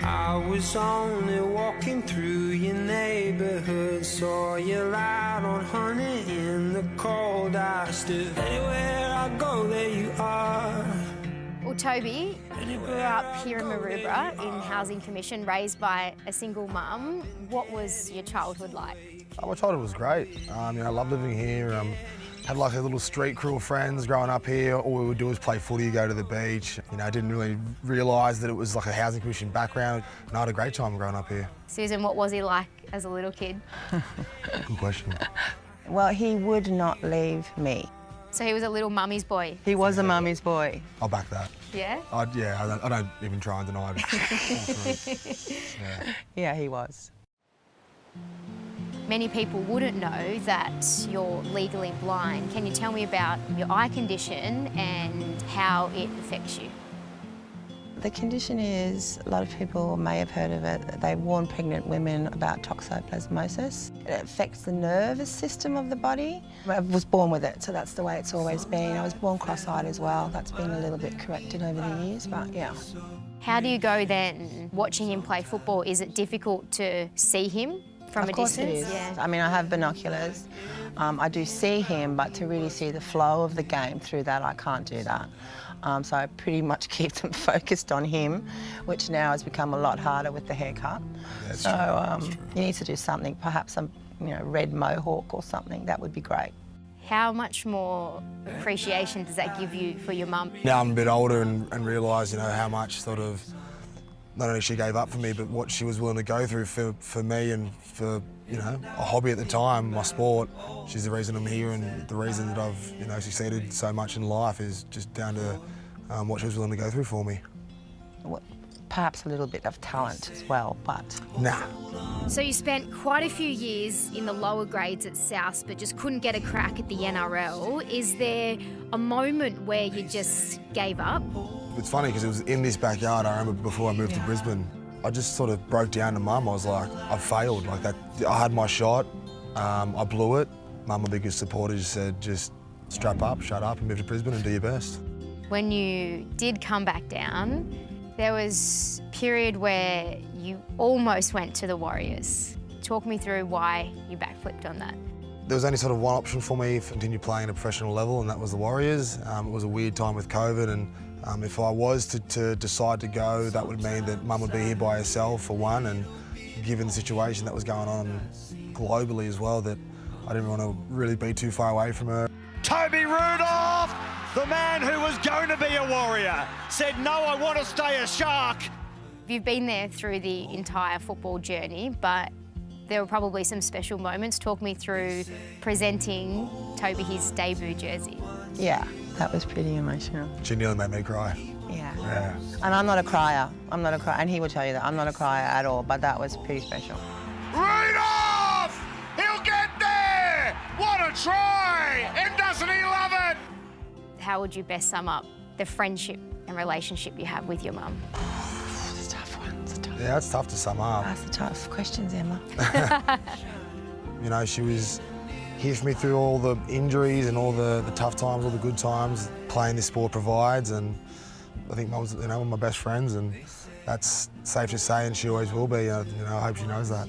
I was only walking through your neighborhood, saw you out on honey in the cold. I stood anywhere I go, there you are. Well, Toby, you grew up here in Maroubra in Housing Commission, raised by a single mum. What was your childhood like? My childhood was great. I loved living here. Had like a little street crew of friends growing up here. All we would do was play footy, go to the beach. I didn't really realise that it was like a housing commission background. I had a great time growing up here. Susan, what was he like as a little kid? Good question. Well, he would not leave me. So he was a little mummy's boy? He was a mummy's boy. I'll back that. Yeah? I don't even try and deny it. Yeah, he was. Many people wouldn't know that you're legally blind. Can you tell me about your eye condition and how it affects you? The condition is, a lot of people may have heard of it, they warn pregnant women about toxoplasmosis. It affects the nervous system of the body. I was born with it, so that's the way it's always been. I was born cross-eyed as well. That's been a little bit corrected over the years, but yeah. How do you go then, watching him play football? Is it difficult to see him from a distance? Of course it is. Yeah. I have binoculars. I do see him, but to really see the flow of the game through that, I can't do that. So I pretty much keep them focused on him, which now has become a lot harder with the haircut. That's so true. he needs to do something, perhaps some red mohawk or something. That would be great. How much more appreciation does that give you for your mum? Now I'm a bit older and realise, how much sort of, not only she gave up for me, but what she was willing to go through for me and for, a hobby at the time, my sport. She's the reason I'm here, and the reason that I've, succeeded so much in life is just down to what she was willing to go through for me. Well, perhaps a little bit of talent as well, but... Nah. So you spent quite a few years in the lower grades at South, but just couldn't get a crack at the NRL. Is there a moment where you just gave up? It's funny because it was in this backyard, I remember, before I moved to Brisbane. I just sort of broke down to Mum. I was like, I failed. Like that, I had my shot, I blew it. Mum, my biggest supporter, just said, just strap up, shut up and move to Brisbane and do your best. When you did come back down, there was a period where you almost went to the Warriors. Talk me through why you backflipped on that. There was only sort of one option for me to continue playing at a professional level, and that was the Warriors. It was a weird time with COVID, and if I was to decide to go, that would mean that Mum would be here by herself, for one, and given the situation that was going on globally as well, that I didn't want to really be too far away from her. Toby Rudolf, the man who was going to be a Warrior, said, no, I want to stay a Shark. You've been there through the entire football journey, but there were probably some special moments. Talk me through presenting Toby his debut jersey. Yeah, that was pretty emotional. She nearly made me cry. Yeah. And I'm not a crier. I'm not a crier, and he will tell you that. I'm not a crier at all, but that was pretty special. Rudolf! He'll get there! What a try! And doesn't he love it? How would you best sum up the friendship and relationship you have with your mum? It's a tough one. Yeah, it's tough to sum up. That's the tough questions, Emma. She was here for me through all the injuries and all the tough times, all the good times playing this sport provides, and I think Mum's one of my best friends, and that's safe to say, and she always will be. I hope she knows that.